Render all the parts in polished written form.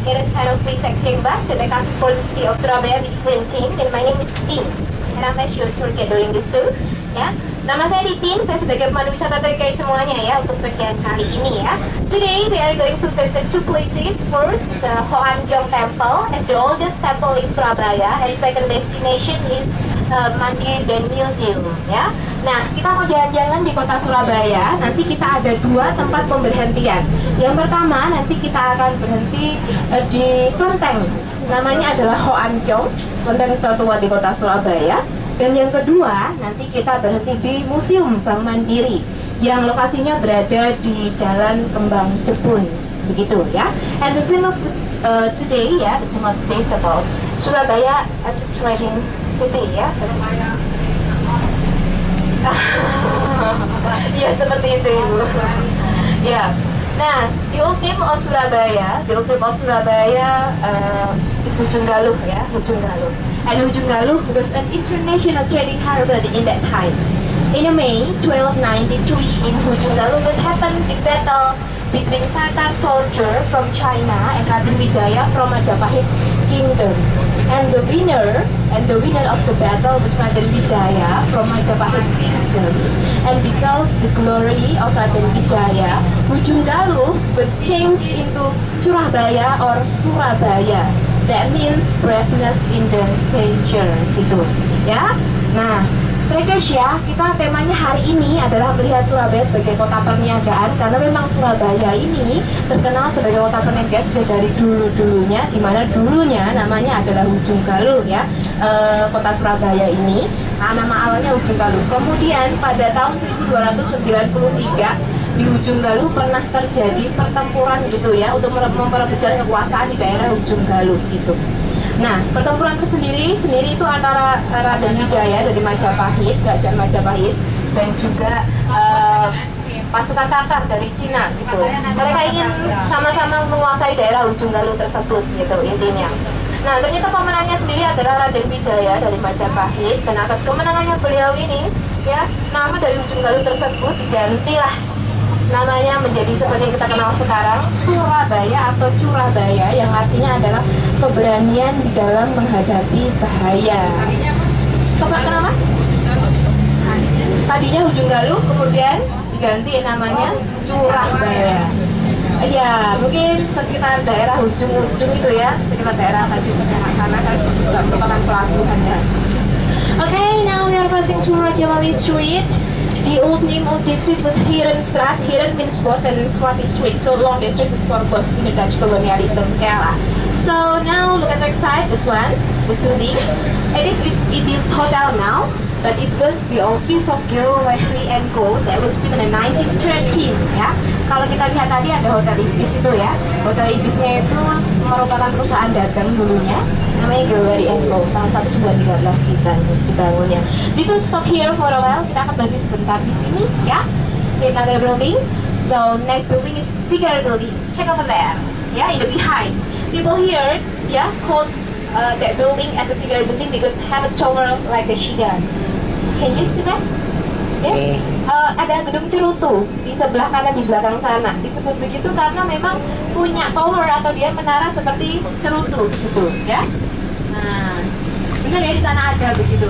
It is kind of free sightseeing bus that I casting for the city of Surabaya with different theme. And my name is Tin. And I'm as your tour guide during this tour. Ya, nama saya Titin. Saya sebagai pemandu wisata trekker semuanya ya untuk trek kali ini ya. Today we are going to visit two places. First, the Hoangyong Temple, as the oldest temple in Surabaya, and second destination is Mandiri Band Museum ya. Nah, kita mau jalan-jalan di kota Surabaya. Nanti kita ada dua tempat pemberhentian. Yang pertama nanti kita akan berhenti di kelenteng. Namanya adalah Hoangyong, kelenteng tertua di kota Surabaya. Dan yang kedua nanti kita berhenti di Museum Bank Mandiri yang lokasinya berada di Jalan Kembang Jepun, begitu ya. And the theme of today ya, the theme of today is about Surabaya as a trading city ya. Ya seperti itu Ibu. Ya. Nah, the old name of Surabaya is Ujung Galuh ya, Ujung Galuh. And Ujung Galuh was an international trading harbor in that time. In May 1293, in Ujung Galuh was happened big battle between Tatar soldier from China and Raden Wijaya from Majapahit Kingdom. And the winner of the battle was Raden Wijaya from Majapahit Kingdom. And because the glory of Raden Wijaya, Ujung Galuh was changed into Surabaya or Surabaya. That means braveness in the danger, gitu ya. Nah, trekkers ya, kita temanya hari ini adalah melihat Surabaya sebagai kota perniagaan, karena memang Surabaya ini terkenal sebagai kota perniagaan sudah dari dulu-dulunya, di mana dulunya namanya adalah Ujung Galuh ya. Kota Surabaya ini nama awalnya Ujung Galuh. Kemudian pada tahun 1293 di Ujung Galuh pernah terjadi pertempuran gitu ya, untuk memperebutkan kekuasaan di daerah Ujung Galuh gitu. Nah, pertempuran tersendiri itu antara Raden Wijaya dari Majapahit, kerajaan Majapahit, dan juga pasukan Tatar dari Cina gitu. Mereka ingin sama-sama menguasai daerah Ujung Galuh tersebut gitu intinya. Nah, ternyata pemenangnya sendiri adalah Raden Wijaya dari Majapahit, dan atas kemenangannya beliau ini ya, nama dari Ujung Galuh tersebut digantilah namanya menjadi seperti yang kita kenal sekarang, Surabaya atau Curabaya, yang artinya adalah keberanian di dalam menghadapi bahaya. Kenapa? Tadinya Ujung Galuh, kemudian diganti namanya Curabaya. Ya, mungkin sekitar daerah ujung-ujung itu ya, sekitar daerah tadi sebelah sana kan juga merupakan pelabuhan ya. Okay, now we are passing through Rajawali Street. The old name of this street was Herenstraat. Heren means boss and Straat is street. So long district is for boss in the Dutch colonialism era. So now look at the side, this building. It is hotel now, but it was the office of Geo Lahiri and Co. That was given in 1913 ya. Kalau kita lihat tadi ada Hotel Ibis itu ya. Hotel Ibisnya itu merupakan perusahaan dagang dulunya, namanya Geo Lahiri and Co. Tahun 1913 dibangunnya. We will stop here for a while. Kita akan berhenti sebentar di sini ya. See another building. So next building is bigger building. Check over there. Yeah, in the behind. People here, yeah, called that building as a cigar building because have a tower like a Shidan. Can you see that? Yeah. Ada gedung cerutu di sebelah kanan di belakang sana. Disebut begitu karena memang punya tower atau dia menara seperti cerutu, gitu, ya. Nah, benar ya, di sana ada begitu.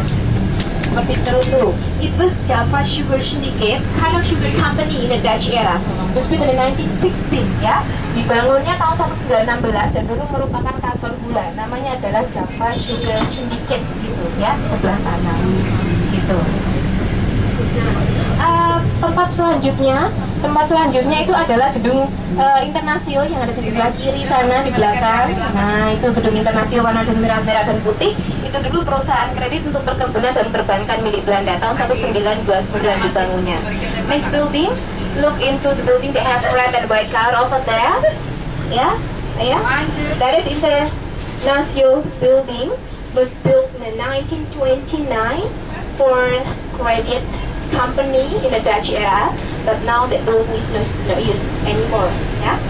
Seperti cerutu. It was Java Sugar Syndicate, kind of sugar company in the Dutch era. It was built in 1916 ya. Dibangunnya tahun 1916 dan dulu merupakan kantor gula. Namanya adalah Java Sugar Syndicate gitu ya, sebelah sana. Gitu. Tempat selanjutnya itu adalah gedung Internasio yang ada di sebelah kiri sana di belakang. Nah, itu gedung Internasio warna merah dan putih. Itu dulu perusahaan kredit untuk perkebunan dan perbankan milik Belanda. Tahun 1929 dibangunnya. Next building, look into the building. They have red and white color over there. Yeah. That is Internasio building. Was built in 1929 for credit company in the Dutch era, but now the building is no use anymore. Yeah,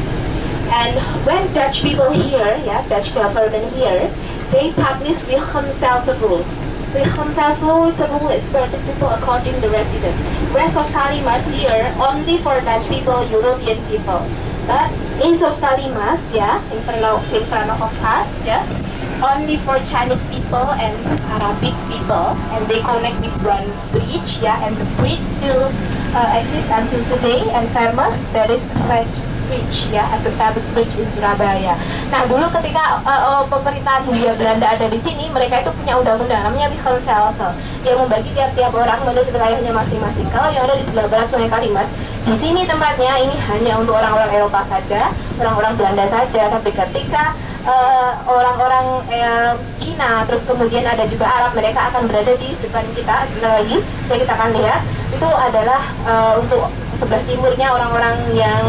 and when Dutch people here, yeah, Dutch government here, they publish Wilhelmselse rule. Wilhelmselse rule is a rule is for the people according to the resident. West of Kalimars here only for Dutch people, European people, but Ace of Kalimas, ya, in front of us, ya. Only for Chinese people and Arabic people, and they connect with one bridge, ya, and the bridge still exists until today and famous. That is Red Bridge, ya, as the famous bridge in Surabaya. Nah, dulu ketika pemerintahan Hindia Belanda ada di sini, mereka itu punya undang-undang namanya Wichelstelsel yang membagi tiap-tiap orang menurut wilayahnya masing-masing. Kalau yang ada di sebelah barat Sungai Kalimas, di sini tempatnya ini hanya untuk orang-orang Eropa saja, orang-orang Belanda saja. Tapi ketika orang-orang Cina, terus kemudian ada juga Arab, mereka akan berada di depan kita. Sebentar lagi yang kita akan lihat itu adalah untuk sebelah timurnya orang-orang yang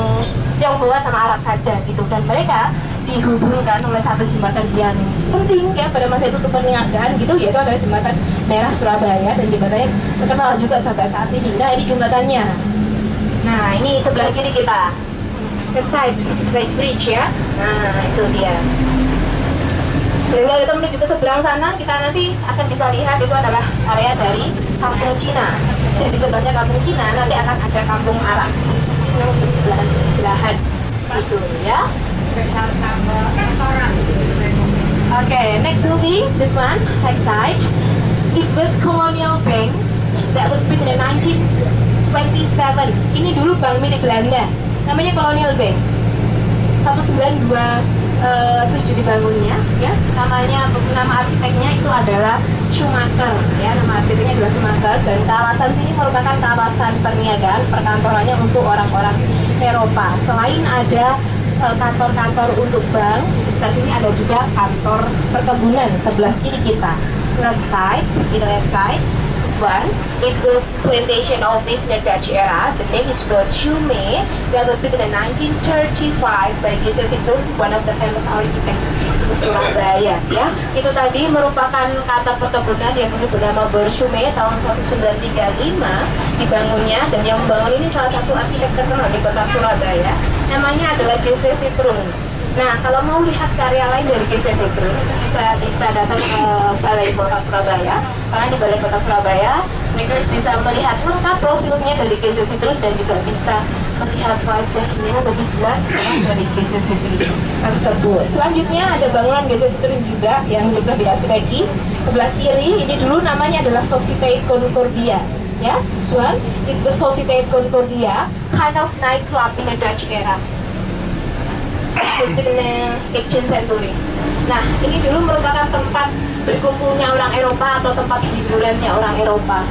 Tionghoa sama Arab saja gitu, dan mereka dihubungkan oleh satu jembatan yang penting ya pada masa itu untuk perniagaan gitu, yaitu adalah jembatan Merah Surabaya, dan jembatannya terkenal juga sampai saat ini. Nah, ini jembatannya. Nah, ini sebelah kiri kita, left side Red Bridge, ya. Nah, itu dia. Dan kalau kita menuju ke seberang sana, kita nanti akan bisa lihat itu adalah area dari Kampung Cina. Dan di sebelahnya Kampung Cina nanti akan ada Kampung Arab. Sebelahan gitu, ya. Okay, next movie, this one, next side. It was Colonial Bank that was built in 1927. Ini dulu bank milik Belanda, namanya Colonial Bank. 1927 dibangunnya, ya. Nama arsiteknya itu adalah Schumacher, ya. Nama arsiteknya adalah Schumacher, dan kawasan sini merupakan kawasan perniagaan, perkantorannya untuk orang-orang Eropa. Selain ada kantor-kantor untuk bank, di sekitar sini ada juga kantor perkebunan sebelah kiri kita. Left side, in the left side, this one, it was plantation office in the Dutch era. The name is Lord Shume. That was built in 1935 by Gese Citroen, one of the famous architects di Surabaya. Ya, itu tadi merupakan kantor perkebunan yang dulu bernama Borsume tahun 1935 dibangunnya, dan yang membangun ini salah satu arsitek terkenal di kota Surabaya. Namanya adalah Gese Citroen. Nah, kalau mau lihat karya lain dari Gese Citroen, bisa datang ke Balai Kota Surabaya. Karena di Balai Kota Surabaya, mereka bisa melihat lengkap profilnya dari Gese Citroen, dan juga bisa melihat wajahnya lebih jelas dari Gese Citroen tersebut. Selanjutnya ada bangunan Gese Citroen juga yang sudah diarsiteki sebelah kiri. Ini dulu namanya adalah Societe Concordia. Ya, this one, itu Societe Concordia, kind of nightclub in the Dutch era. Khususnya 18th century. Nah, ini dulu merupakan tempat berkumpulnya orang Eropa atau tempat hiburannya orang Eropa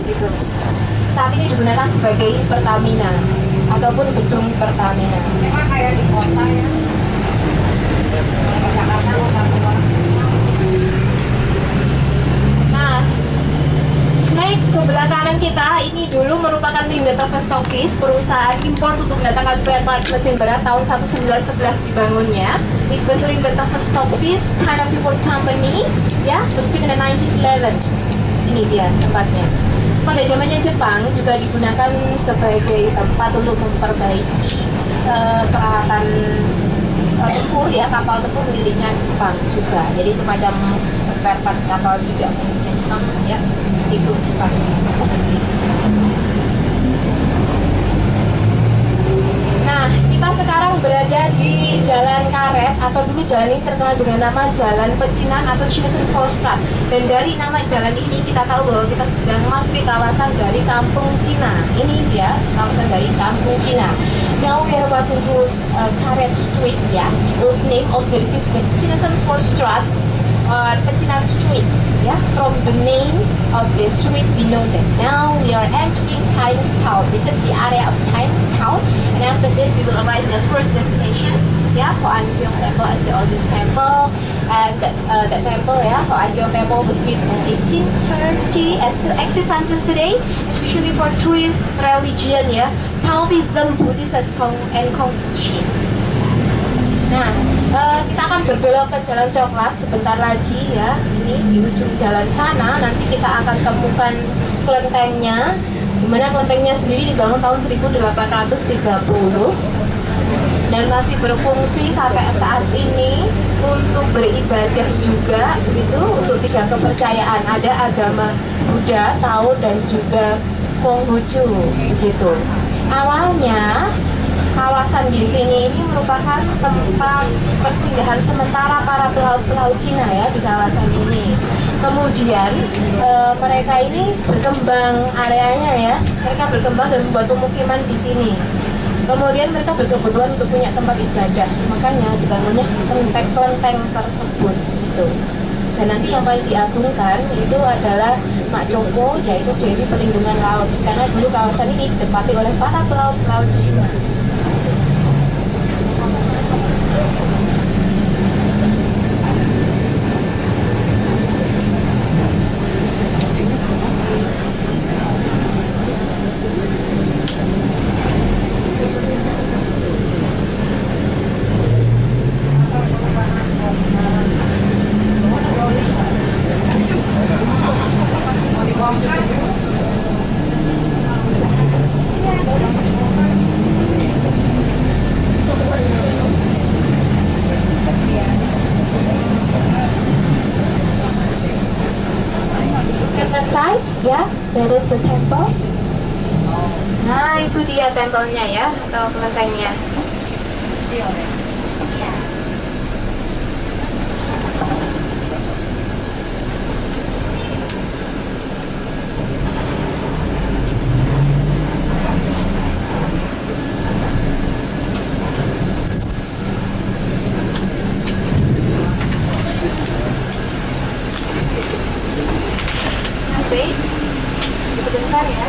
gitu. Saat ini digunakan sebagai Pertamina ataupun gedung Pertamina. Memang kayak di kota, ya. Nah, next sebelah kanan kita ini dulu merupakan Lindeta Stokis, perusahaan impor untuk mendatangkan spare part mesin berat. Tahun 1911 dibangunnya. It was Lindeta Stokis, kind of import company, ya, was built in 1911. Ini dia tempatnya. Pada zamannya Jepang juga digunakan sebagai tempat untuk memperbaiki peralatan tempur, ya, kapal tempur miliknya Jepang juga. Jadi semacam spare part kapal juga miliknya Jepang, ya. Itu Jepang. Nah, kita sekarang berada di Jalan Karet, atau dulu jalan ini terkenal dengan nama Jalan Pecinan atau Chinesen-Voorstraat. Dan dari nama jalan ini kita tahu bahwa kita sedang memasuki kawasan dari Kampung Cina. Ini dia kawasan dari Kampung Cina. Now we are passing through Karet Street, ya. Old name of the city is Chinesen-Voorstraat or Pecinan Street, yeah. From the name of the street we know that. Now we are entering Chinatown. This is the area of Chinatown, and after this we will arrive in the first destination, yeah, Hoangyong Temple is the oldest temple, and that temple, yeah, Hoangyong Temple was built in 1830 and still exists until today, especially for three religion, yeah, Taoism, Buddhism, and Confucius. Nah, kita akan berbelok ke Jalan Coklat sebentar lagi, ya. Ini di ujung jalan sana nanti kita akan temukan kelentengnya, dimana kelentengnya sendiri dibangun tahun 1830 dan masih berfungsi sampai saat ini untuk beribadah juga, gitu, untuk tiga kepercayaan. Ada agama Buddha, Tao, dan juga Konghucu, gitu. Awalnya kawasan di sini ini merupakan tempat persinggahan sementara para pelaut-pelaut Cina ya di kawasan ini. Kemudian mereka ini berkembang areanya ya, mereka berkembang dan membuat pemukiman di sini. Kemudian mereka berkebutuhan untuk punya tempat ibadah, makanya dibangunnya kelenteng tersebut gitu. Dan nanti yang paling diagungkan itu adalah Mak Joko, yaitu Dewi Perlindungan Laut, karena dulu kawasan ini ditempati oleh para pelaut-pelaut Cina. Ya, that is the temple. Nah, itu dia tempelnya ya, atau kelentengnya. Oke, sebentar ya.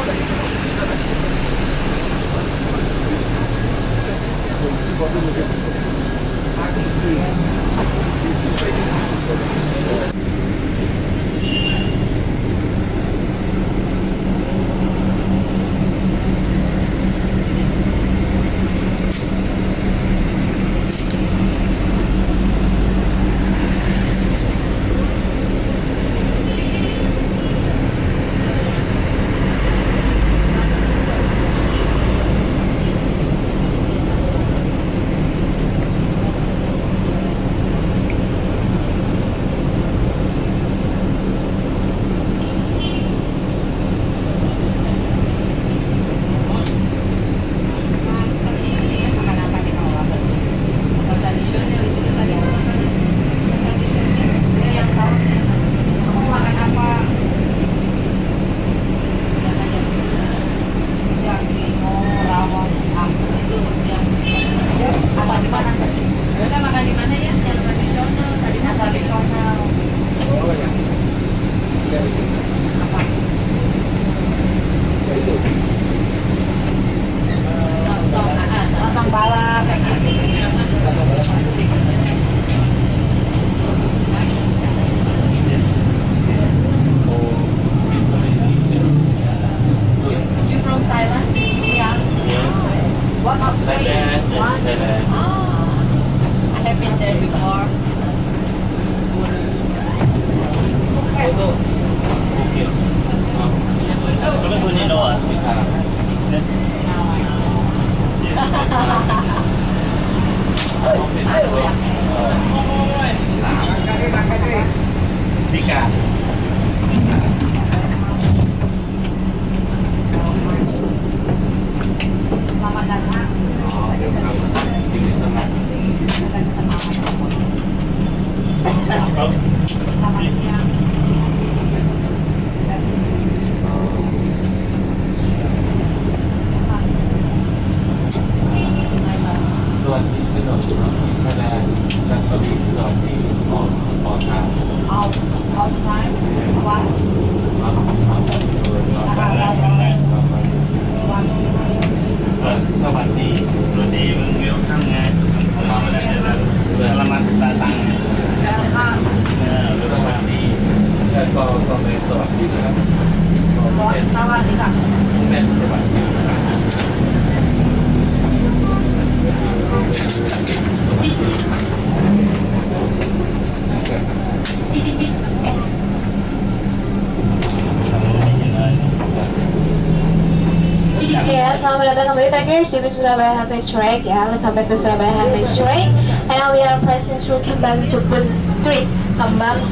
Ya, selamat datang kembali trackers di Surabaya Heritage Track ya. Welcome back to Surabaya Heritage Track. And now we are passing through Kembang Jepun Street. Kembang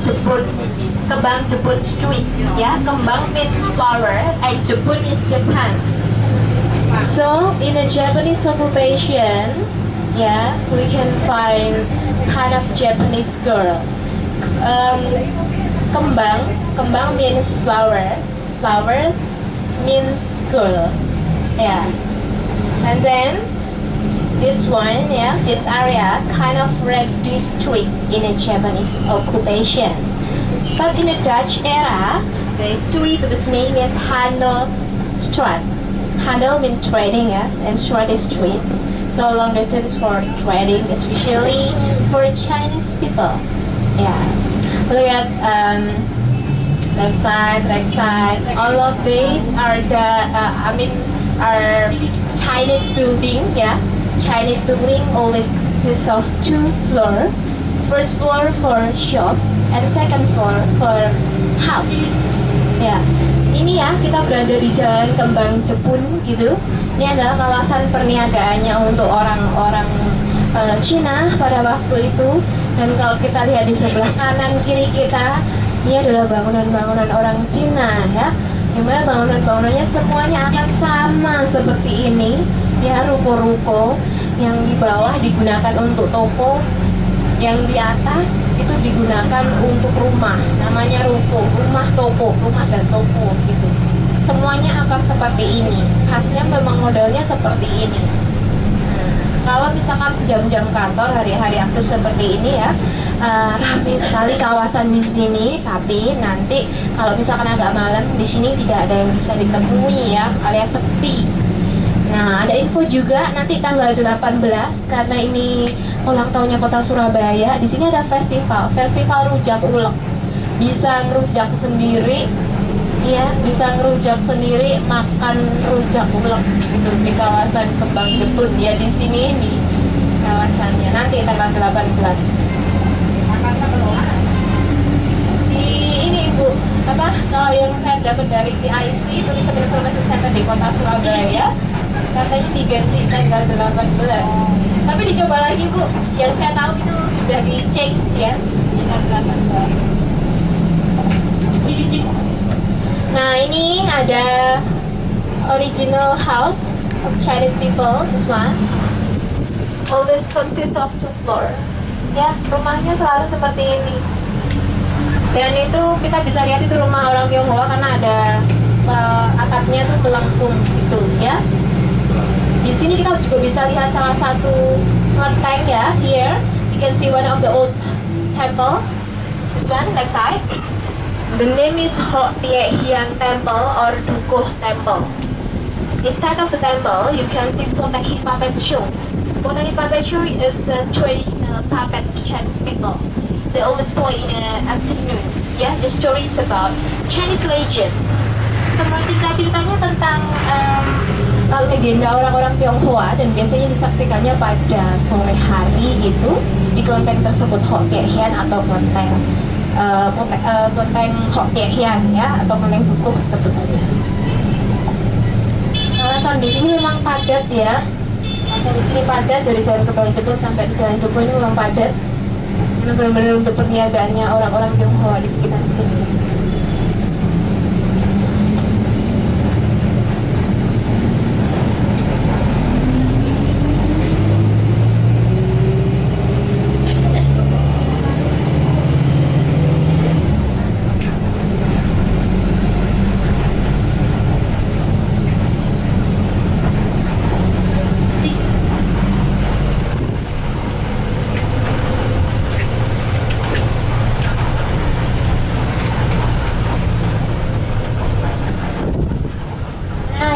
Jepun Street ya. Kembang means flower and Jepun is Japan. So in a Japanese occupation, yeah, we can find kind of Japanese girl. Um, kembang means flower, flowers means girl, yeah. And then this one, yeah, this area kind of red district in a Japanese occupation. But in the Dutch era, the street whose name is Handelstraat. Handel means trading, yeah, and Straat is street. So long distance for trading, especially for Chinese people. Yeah. Look at left side, right side. All of these are are Chinese building. Yeah, Chinese building always consists of 2 floors. First floor for shop and second floor for house. Ya, ini ya kita berada di Jalan Kembang Jepun gitu. Ini adalah kawasan perniagaannya untuk orang-orang Cina pada waktu itu. Dan kalau kita lihat di sebelah kanan kiri kita, ini adalah bangunan-bangunan orang Cina ya. Dimana bangunan-bangunannya semuanya akan sama seperti ini. Ya, ruko-ruko yang di bawah digunakan untuk toko, yang di atas itu digunakan untuk rumah, namanya ruko, rumah toko, rumah dan toko gitu. Semuanya akan seperti ini, khasnya memang modelnya seperti ini. Kalau misalkan jam-jam kantor hari-hari aktif seperti ini ya, ramai sekali kawasan di sini. Tapi nanti kalau misalkan agak malam di sini tidak ada yang bisa ditemui ya, alias sepi. Nah, ada info juga nanti tanggal 18 karena ini ulang tahunnya Kota Surabaya. Di sini ada festival rujak ulek. Bisa ngerujak sendiri, ya, bisa ngerujak sendiri, makan rujak ulek gitu di kawasan Kembang Jepun ya, di sini di kawasannya. Nanti tanggal 18. Di ini Ibu, apa? Kalau yang saya dapat dari TIC, Turism Information Center di Kota Surabaya, katanya diganti tanggal 18. Tapi dicoba lagi Bu, yang saya tahu itu sudah di change ya, tanggal 18. Nah, ini ada original house of Chinese people, this one. Always consists of 2 floor. Ya, rumahnya selalu seperti ini. Dan itu kita bisa lihat itu rumah orang Tionghoa karena ada atapnya tuh melengkung gitu ya. Di sini kita juga bisa lihat salah satu kelenteng ya. Here you can see one of the old temple. This one left side. The name is Ho Tie Hian Temple or Dukuh Temple. Inside of the temple, you can see Potahi Puppet Show. Potahi Puppet Show is the traditional puppet Chinese people. They always play in the afternoon. Yeah, the story is about Chinese legend. Semua cerita-ceritanya tentang legenda orang-orang Tionghoa dan biasanya disaksikannya pada sore hari itu di kelenteng tersebut, Ho Tie Hian atau kelenteng Ho Tie Hian ya, atau kelenteng Dukuh sebetulnya. Kawasan di sini memang padat ya. Kawasan di sini padat dari Jalan Kembang Jepun sampai Jalan Dukuh ini memang padat. Ini benar-benar untuk perniagaannya orang-orang Tionghoa di sekitar sini.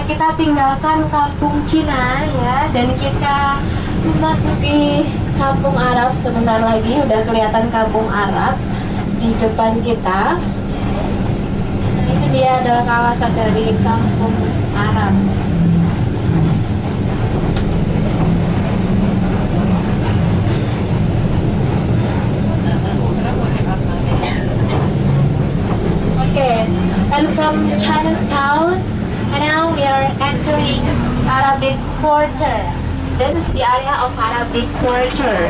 Kita tinggalkan kampung Cina ya, dan kita memasuki kampung Arab. Sebentar lagi udah kelihatan kampung Arab di depan kita. Itu dia adalah kawasan dari kampung Arab. Okay, and from Chinatown. And now we are entering Arabic Quarter. This is the area of Arabic Quarter.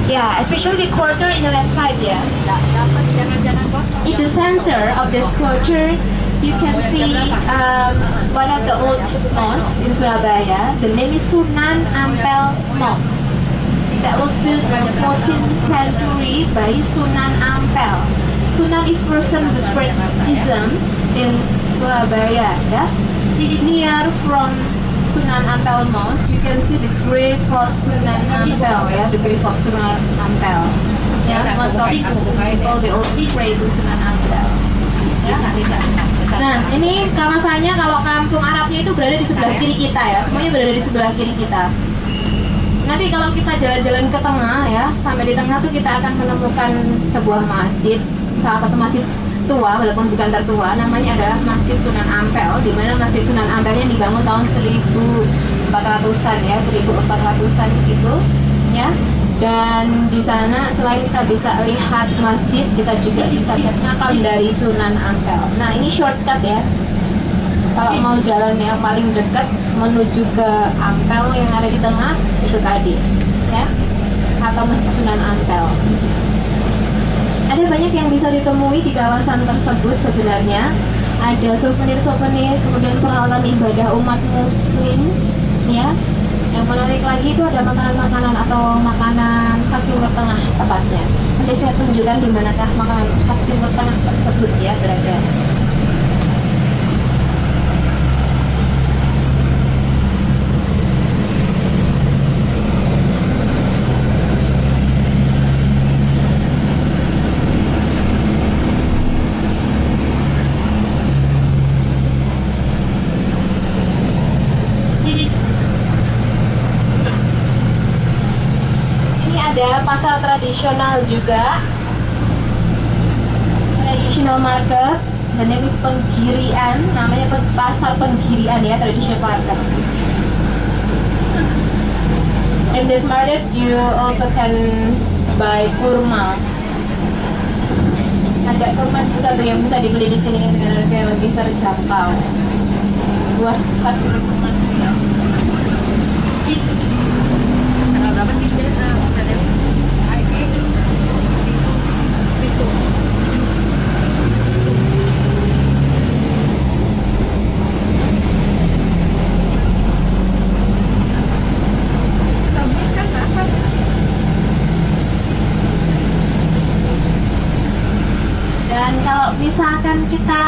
Yeah, especially the quarter in the left side, yeah. In the center of this quarter, you can see one of the old mosques in Surabaya. The name is Sunan Ampel Mosque. That was built in the 14th century by Sunan Ampel. Sunan is person who spread Islam in Surabaya. Yeah? Near from Sunan Ampel Mosque, you can see the grave of Sunan Ampel. Yeah, the grave of Sunan Ampel. Yeah, most of people they also pray to Sunan Ampel. Ya. Nah, ini kawasannya kalau kampung Arabnya itu berada di sebelah kiri kita ya. Semuanya berada di sebelah kiri kita. Nanti kalau kita jalan-jalan ke tengah ya, sampai di tengah tuh kita akan menemukan sebuah masjid, salah satu masjid tua walaupun bukan tertua, namanya adalah Masjid Sunan Ampel, di mana Masjid Sunan Ampelnya dibangun tahun 1400-an ya, 1400-an gitu ya. Dan di sana selain kita bisa lihat masjid, kita juga bisa lihat makam dari Sunan Ampel. Nah, ini shortcut ya. Kalau mau jalan yang paling dekat menuju ke Ampel yang ada di tengah itu tadi, ya, atau Masjid Sunan Ampel. Ada banyak yang bisa ditemui di kawasan tersebut sebenarnya. Ada souvenir-souvenir, kemudian peralatan ibadah umat Muslim, ya. Yang menarik lagi itu ada makanan-makanan atau makanan khas Timur Tengah tepatnya. Nanti saya tunjukkan di manakah makanan khas Timur Tengah tersebut ya berada. Ada pasar tradisional juga, traditional market, dan ini Penggirian, namanya pasar Penggirian ya, traditional market. In this market you also can buy kurma. Ada kurma juga tuh yang bisa dibeli di sini dengan harga yang lebih terjangkau. Buat khas kurma ya. Tanggal berapa sih? Dan kalau misalkan kita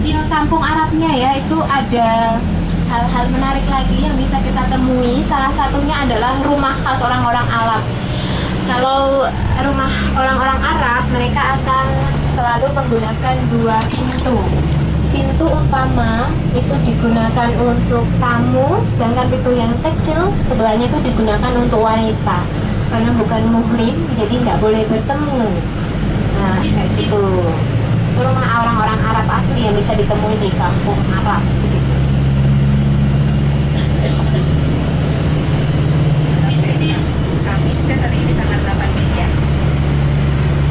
di kampung Arabnya ya, itu ada hal-hal menarik lagi yang bisa kita temui. Salah satunya adalah rumah khas orang-orang Arab. Kalau rumah orang-orang Arab, mereka akan selalu menggunakan dua pintu. Pintu utama itu digunakan untuk tamu, sedangkan pintu yang kecil sebelahnya itu digunakan untuk wanita. Karena bukan muhrim, jadi nggak boleh bertemu. Nah, kayak gitu. Itu rumah orang-orang Arab asli yang bisa ditemui di kampung Arab. Kamis kan hari ini tanggal 8 ini ya.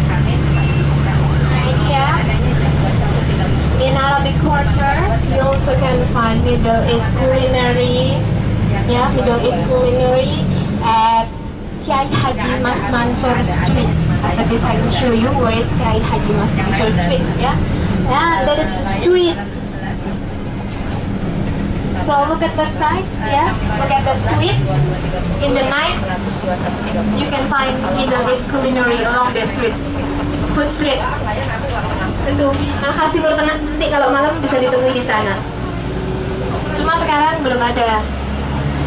Kamis. Nah, ini ya. In Arabic Quarter, you also can find Middle East culinary. Ya, Middle East culinary at Kiai Haji Mas Mansur Street. After this, I will show you where is Kiai Haji Mas Mansur Street. Yeah, that is the street. So look at the side. Yeah, look at the street. In the night, you can find Middle East culinary along the street. Food street. Itu yang khas Timur Tengah. Nanti kalau malam bisa ditemui di sana. Cuma sekarang belum ada.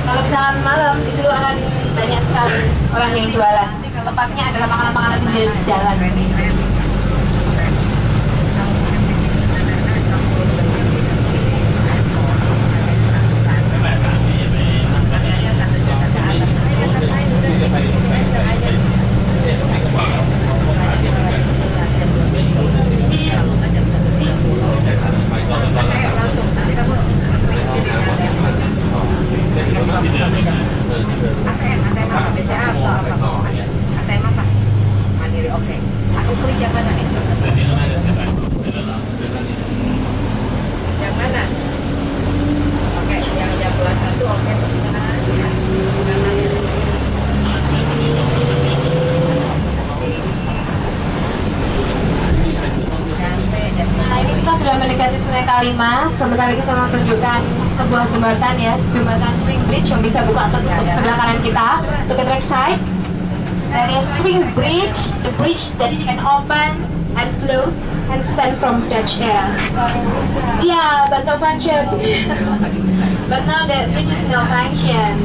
Kalau misalkan malam itu akan banyak sekali orang yang jualan. Tempatnya adalah makanan-makanan di jalan. ATM apa? ATM apa? Mandiri, oke. Aku mendekati Sungai Kalimas. Sebentar lagi saya mau tunjukkan sebuah jembatan ya, jembatan swing bridge yang bisa buka atau tutup sebelah kanan kita. Look at right side. That is swing bridge, the bridge that can open and close and stand from Dutch era. Yeah, but no function. But now the bridge is no function.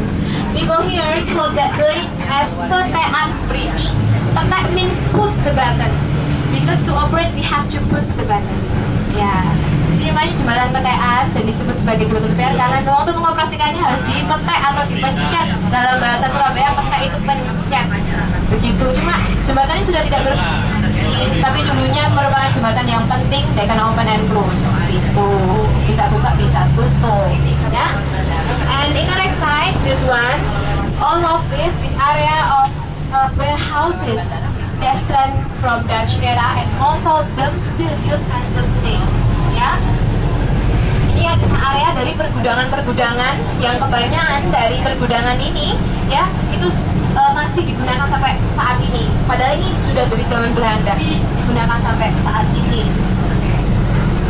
People here call that bridge as Petean Bridge. Petek means push the button. Because to operate we have to push the button. Ya, jadi namanya jembatan petean dan disebut sebagai jembatan petean karena untuk mengoperasikannya harus dipetek atau dipencet. Dalam bahasa Surabaya petek itu pencet. Begitu. Cuma jembatannya sudah tidak berfungsi, tapi dulunya merupakan jembatan yang penting. They can open and close. Itu bisa buka, bisa tutup. Ya. And in the next side, this one, all of this the area of warehouses that stand from Dutch era and also them still used until today. Ya, ini adalah area dari pergudangan-pergudangan yang kebanyakan dari pergudangan ini ya itu masih digunakan sampai saat ini. Padahal ini sudah dari zaman Belanda digunakan sampai saat ini.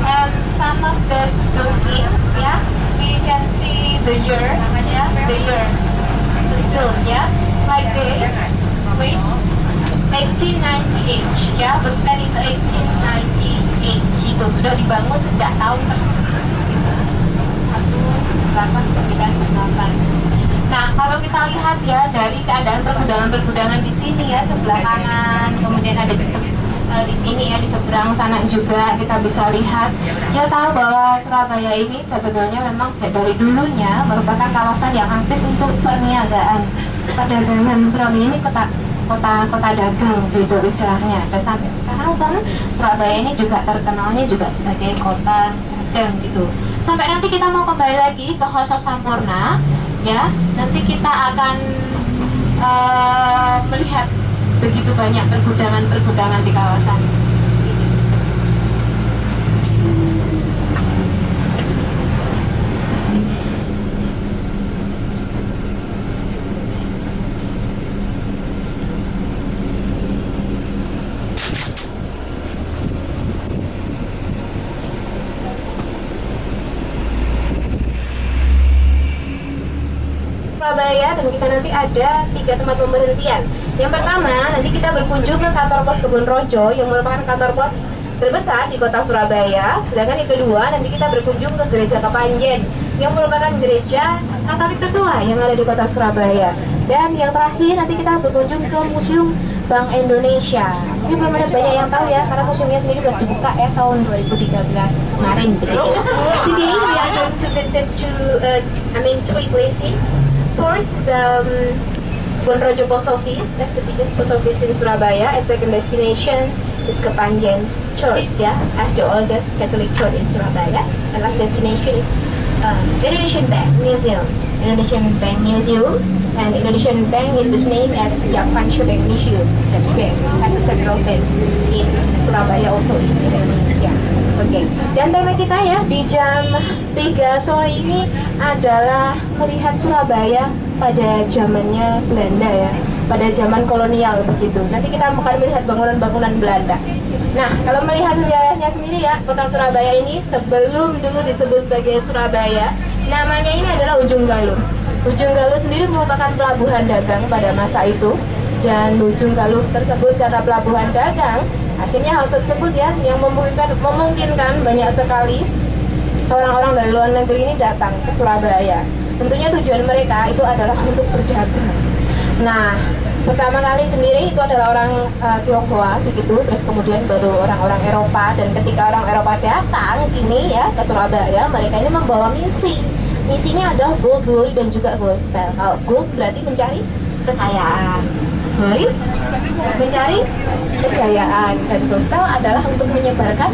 And some of the building, ya, we can see the year, ya, the year, the still, ya, like this. Wait. 1898 ya, was spent in 1898 itu sudah dibangun sejak tahun tersebut 1898. Nah, kalau kita lihat ya dari keadaan pergudangan-pergudangan di sini ya, sebelah kanan, kemudian ada di sini ya, di seberang sana juga kita bisa lihat. Kita tahu bahwa Surabaya ini sebetulnya memang dari dulunya merupakan kawasan yang aktif untuk perniagaan, perdagangan. Surabaya ini kota dagang gitu istilahnya. Dan sampai sekarang kan Surabaya ini juga terkenalnya juga sebagai kota dagang gitu. Sampai nanti kita mau kembali lagi ke House of Sampurna ya. Nanti kita akan melihat begitu banyak pergudangan-pergudangan di kawasan ini. Surabaya, dan kita nanti ada 3 tempat pemberhentian. Yang pertama, nanti kita berkunjung ke kantor pos Kebon Rojo yang merupakan kantor pos terbesar di kota Surabaya. Sedangkan yang kedua, nanti kita berkunjung ke Gereja Kepanjen yang merupakan gereja Katolik tertua yang ada di kota Surabaya. Dan yang terakhir, nanti kita berkunjung ke Museum Bank Indonesia. Ini belum ada banyak yang tahu ya, karena museumnya sendiri baru dibuka ya tahun 2013 kemarin begitu. Today we are going to visit to 3 places. First, the Kebon Rojo Post Office, that's the biggest post office in Surabaya. And second destination is Kepanjen Church, yeah, as the oldest Catholic church in Surabaya. And last destination is Indonesian Bank Museum. Indonesian Bank Museum, and Indonesian Bank is name as Japanese Bank Museum. That bank has a central bank in Surabaya, also in Indonesia. Oke, dan tema kita ya di jam 3 sore ini adalah melihat Surabaya pada zamannya Belanda ya, pada zaman kolonial begitu. Nanti kita akan melihat bangunan-bangunan Belanda. Nah, kalau melihat sejarahnya sendiri ya, kota Surabaya ini sebelum dulu disebut sebagai Surabaya, namanya ini adalah Ujung Galuh. Ujung Galuh sendiri merupakan pelabuhan dagang pada masa itu, dan Ujung Galuh tersebut karena pelabuhan dagang, akhirnya hal tersebut ya yang memungkinkan banyak sekali orang-orang dari luar negeri ini datang ke Surabaya. Tentunya tujuan mereka itu adalah untuk berdagang. Nah, pertama kali sendiri itu adalah orang Tionghoa begitu, terus kemudian baru orang-orang Eropa. Dan ketika orang Eropa datang ini ya ke Surabaya, mereka ini membawa misi. Misinya adalah gold, glory, dan juga gospel. Gold berarti mencari kekayaan, glory mencari kejayaan, dan gospel adalah untuk menyebarkan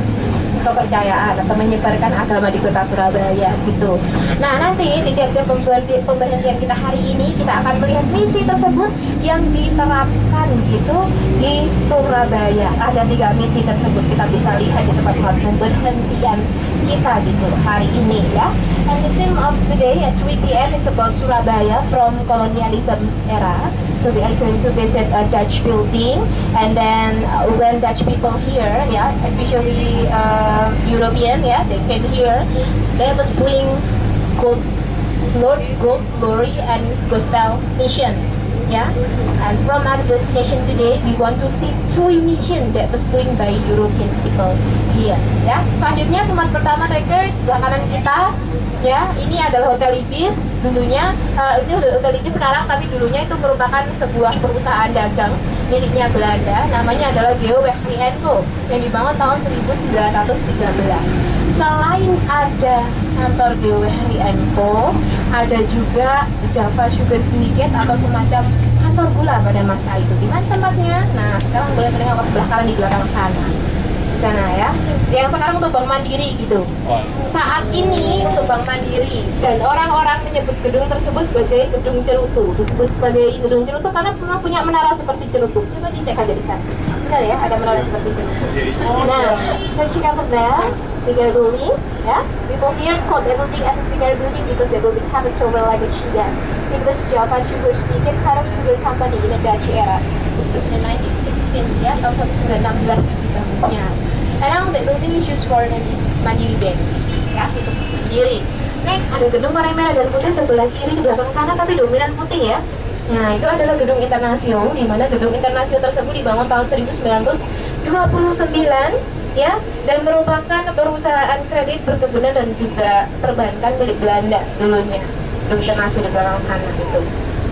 kepercayaan atau menyebarkan agama di kota Surabaya gitu. Nah, nanti di tiap-tiap pemberhentian kita hari ini kita akan melihat misi tersebut yang diterapkan gitu di Surabaya. Ada 3 misi tersebut kita bisa lihat di tempat-tempat pemberhentian kita gitu hari ini ya. And the theme of today at 3 PM is about Surabaya from colonialism era. So we are going to visit a Dutch building, and then when Dutch people here, yeah, especially European, yeah, they came here, they was bring gold, gold glory and gospel mission. Yeah, and from our destination today, we want to see 3 mission that was bring by European people here. Ya, selanjutnya tempat pertama Trekkers sebelah kanan kita. Ya, ini adalah Hotel Ibis. Dulunya ini Hotel Ibis sekarang, tapi dulunya itu merupakan sebuah perusahaan dagang miliknya Belanda. Namanya adalah Geo Wehry & Co yang dibangun tahun 1913. Selain ada kantor Geo Wehry & Co, ada juga Java Sugar Syndicate atau semacam kantor gula pada masa itu. Di mana tempatnya? Nah, sekarang boleh menengok ke sebelah kanan di belakang sana. Di sana ya. Yang sekarang untuk Bank Mandiri gitu. Saat ini untuk Bank Mandiri, dan orang-orang menyebut gedung tersebut sebagai gedung cerutu. Disebut sebagai gedung cerutu karena memang punya menara seperti cerutu. Coba dicek aja di sana. Benar ya, ada menara seperti itu. Nah, so check out there. Cigar building, yeah. People here call the building as a cigar building because the building have a tower like a sugar. It was Java Sugar Syndicate, kind of sugar company in the Dutch era. It was built in 1916, ya, tahun 1916 dibangunnya. And now the building is used for Mandiri Bank, ya, untuk Mandiri. Next ada gedung warna merah dan putih sebelah kiri di belakang sana, tapi dominan putih ya. Nah, itu adalah gedung Internasio, di mana gedung Internasio tersebut dibangun tahun 1929. Ya, dan merupakan perusahaan kredit perkebunan dan juga perbankan milik Belanda dulunya. Gedung Internasio di belakang sana itu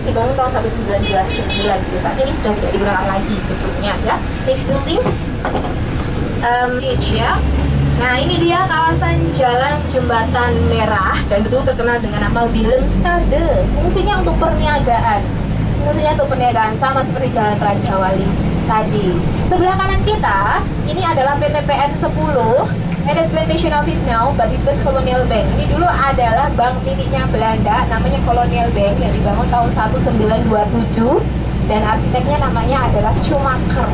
dibangun tahun 1999. Saat ini sudah tidak digunakan lagi gedungnya ya. Next building, ya. Nah, ini dia kawasan Jalan Jembatan Merah dan dulu terkenal dengan nama Willemstade. Fungsinya untuk perniagaan. Fungsinya untuk perniagaan sama seperti Jalan Raja Wali tadi. Sebelah kanan kita ini adalah PTPN 10. It is plantation office now, but it was Colonial Bank. Ini dulu adalah bank miliknya Belanda, namanya Colonial Bank yang dibangun tahun 1927 dan arsiteknya namanya adalah Schumacher.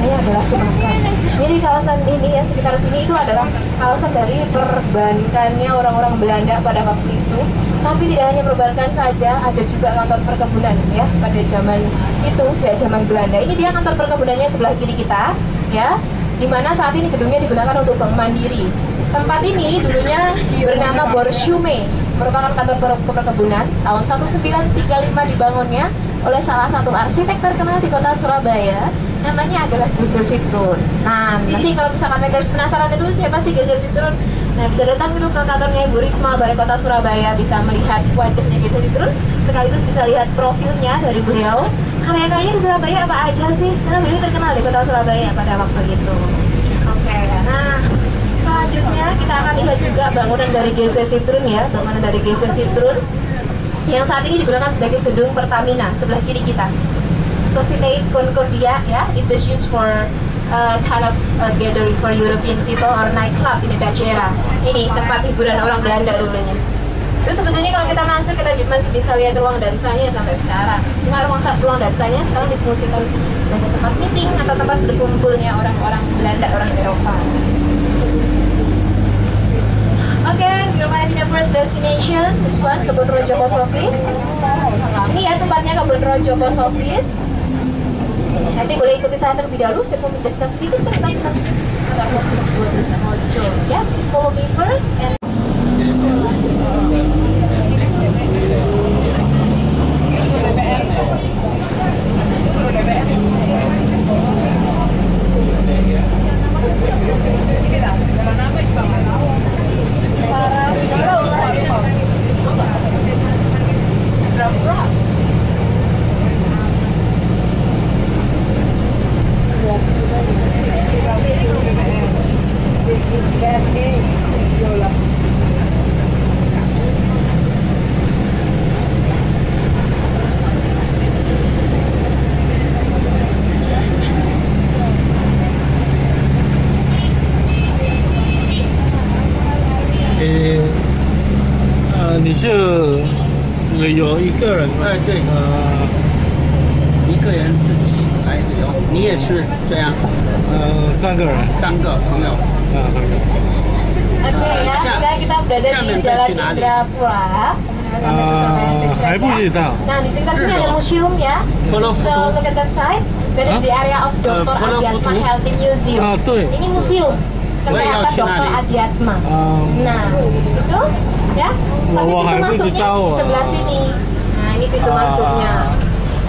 Ini adalah Schumacher. Jadi kawasan ini ya, sekitar sini itu adalah kawasan dari perbankannya orang-orang Belanda pada waktu itu. Tapi tidak hanya perbankan saja, ada juga kantor perkebunan ya pada zaman itu, sejak zaman Belanda. Ini dia kantor perkebunannya sebelah kiri kita, ya, di mana saat ini gedungnya digunakan untuk Bank Mandiri. Tempat ini dulunya bernama Borschume, merupakan kantor perkebunan. Tahun 1935 dibangunnya oleh salah satu arsitek terkenal di kota Surabaya. Namanya adalah Geze Citroen. Nah, nanti kalau misalkan Trekkers penasaran dulu siapa sih Geze Citroen, nah bisa datang dulu ke kantornya Ibu Risma Balai Kota Surabaya, bisa melihat wajahnya Geze Citroen, sekaligus bisa lihat profilnya dari beliau. Karya-karyanya di Surabaya apa aja sih? Karena beliau terkenal di kota Surabaya pada waktu itu. Oke, nah selanjutnya kita akan lihat juga bangunan dari Geze Citroen ya, bangunan dari Geze Citroen yang saat ini digunakan sebagai gedung Pertamina sebelah kiri kita. Societe Concordia ya, it was used for kind of gathering for European people or nightclub in the Dutch era. Ini tempat hiburan orang Belanda dulunya. Terus sebetulnya kalau kita masuk kita masih bisa lihat ruang dansanya sampai sekarang. Cuma ruang dansanya sekarang difungsikan sebagai tempat meeting atau tempat berkumpulnya orang-orang Belanda, orang Eropa. Okay, we're right in the first destination. This one, Kebun Rojo Post Office. Ini ya tempatnya Kebun Rojo Post Office. Nanti boleh ikuti saya terlebih dahulu. Saya mau menjelaskan sedikit tentang Kebun Rojo. Ya, please follow me first. And你是旅游一个人？对，一个人自己来旅游，你也是这样3个人，3个朋友。Oke ya, sekarang kita berada di Jalan Indrapura. 还不知道。 Nah, di sekitar sini ada museum ya. Pulau So, Futu. look at that side. That is the area of Dr. Pulau Adiatma Futu. Healthy Museum. Ah, tuh. Ini museum kesehatan Cina Dr. nih. Adiatma. Nah, itu ya. Tapi Wah, pintu itu masuknya tahu. di sebelah sini. Nah, ini pintu masuknya.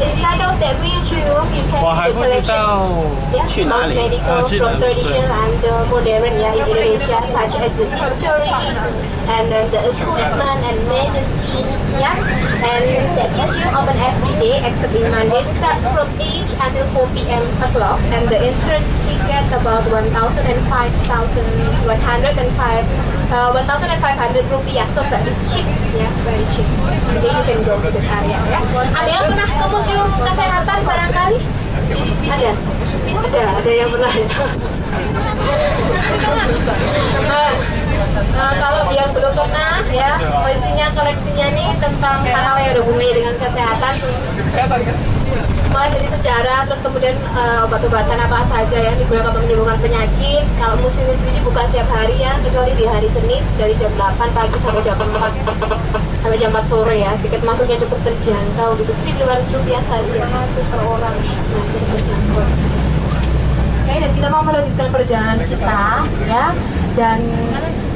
Inside of that museum, you can 我 see 还 the 不知 collection. 道 Yeah, 去哪 both 里？ medical 啊，去哪 from 里？ tradition 对。 and modern yeah, in Indonesia, such as the history and then the equipment and medicine. Yeah, and the museum open every day except in Monday. Starts from 8 until 4 p.m. o'clock, and the entrance ticket about 1,500 rupiah, so very cheap. Yeah, very cheap. Jadi you can go to the area. Ya. Ada yang pernah ke museum kesehatan barangkali? Ada yang pernah ya. Kalau yang belum pernah ya, isinya koleksinya nih tentang hal-hal yang berhubungan dengan kesehatan. Mulai dari sejarah, terus kemudian obat-obatan apa saja yang digunakan untuk menyembuhkan penyakit. Kalau museum ini sendiri buka setiap hari ya, kecuali di hari Senin dari jam 8 pagi sampai jam 4 sampai jam 4 sore ya. Tiket masuknya cukup terjangkau gitu, Rp1.500 saja per orang. Nah, cukup terjangkau. Oke, dan kita mau melanjutkan perjalanan kita ya. Dan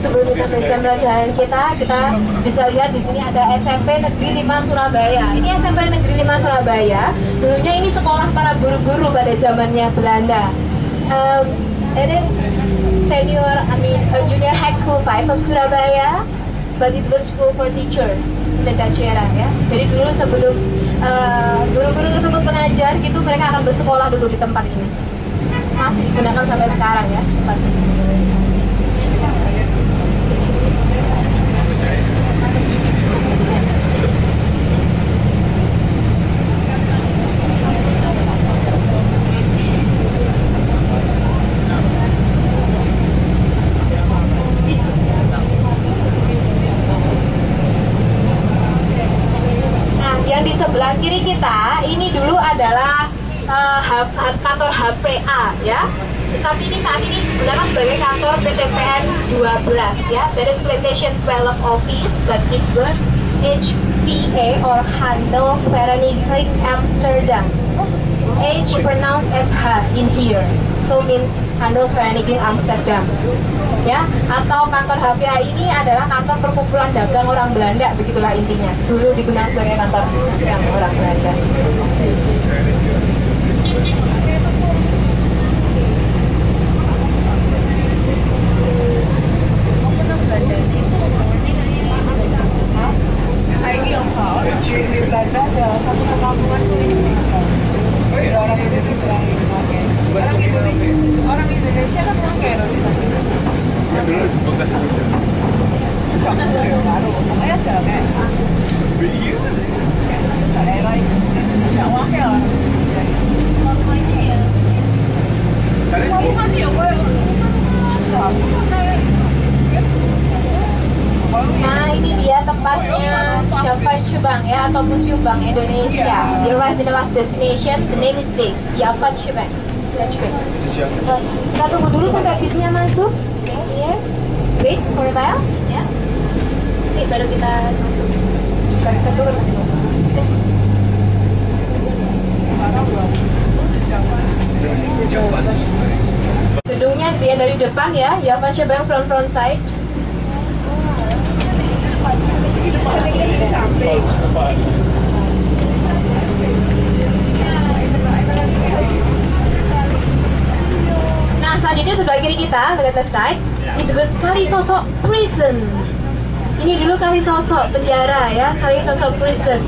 sebelum kita melanjutkan perjalanan kita bisa lihat di sini ada SMP Negeri 5 Surabaya. Ini SMP Negeri 5 Surabaya. Dulunya ini sekolah para guru-guru pada zamannya Belanda. It is junior high school 5 of Surabaya, but it was school for teacher in the Dutch era ya. Jadi dulu sebelum guru-guru tersebut mengajar gitu, mereka akan bersekolah dulu di tempat ini. Masih digunakan sampai sekarang ya tempat ini. Nah, yang di sebelah kiri kita ini dulu adalah kantor HPA ya, tapi ini saat ini digunakan sebagai kantor PTPN 12 ya. That is Plantation 12 Office, but it was HVA or Handelsvereniging Amsterdam. H pronounced as H in here, so means Handelsvereniging Amsterdam ya. Atau kantor HPA ini adalah kantor perkumpulan dagang orang Belanda, begitulah intinya. Dulu digunakan sebagai kantor dagang orang Belanda. Di Belanda ada satu perkampungan di Indonesia. Ada orang Indonesia yang pakai. Orang Indonesia kan pakai di sana. Sama yang baru, pokoknya ada kayak daerah Indonesia pakai lah. Kamu mati ya, Nah, ini dia tempatnya Yavan Bank ya, atau Museum Bank Indonesia. We arrived in the last destination, the name is this, Yavan Bank. Let's wait. Kita tunggu dulu sampai bisnya masuk. Okay, here. Wait for a while. Ya. Oke, baru kita turun. Gedungnya dia dari depan ya, Yavan Bank front side. Nah, selanjutnya sebelah kiri kita, lihat left side, itu Kalisosok Prison. Ini dulu Kalisosok penjara ya, Kalisosok Prison.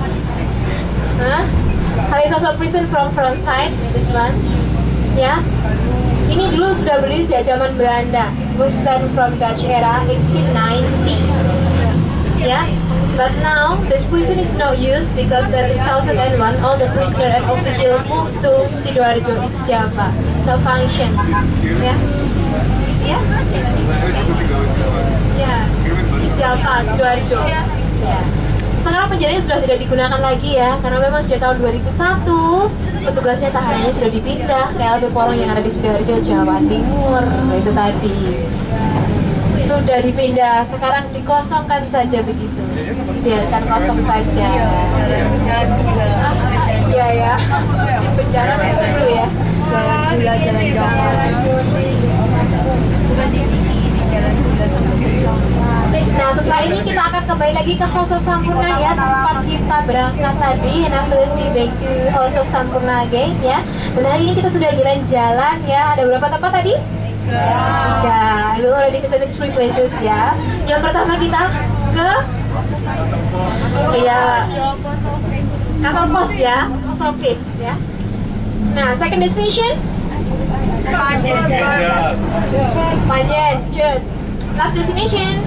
Kalisosok Prison from front side, this one. Ya, ini dulu sudah berdiri sejak zaman Belanda. Was started from Dutch era 1890. Ya. But now, this prison is not used because in 2001, all the prisoner and official moved to Sidoarjo, East Java. No function. Ya. Ya. Ya. East Java, Sidoarjo. Ya. Sekarang penjaranya sudah tidak digunakan lagi ya, karena memang sejak tahun 2001 petugasnya tahanannya sudah dipindah ke LP Porong yang ada di Sidoarjo, Jawa Timur. Nah, itu tadi. So sudah dipindah, sekarang dikosongkan saja begitu. Biarkan kosong saja. Iya ya. Di penjara kayak dulu ya. Nah, setelah ini kita akan kembali lagi ke House of Sampurna ya, tempat kita berangkat tadi. Now let's be back to House of Sampurna again ya. Dan hari ini kita sudah jalan-jalan ya. Ada berapa tempat tadi? Tiga. We already visited 3 places ya. Yang pertama kita ke kantor pos ya, post office ya. Nah, second destination Panjen. Last destination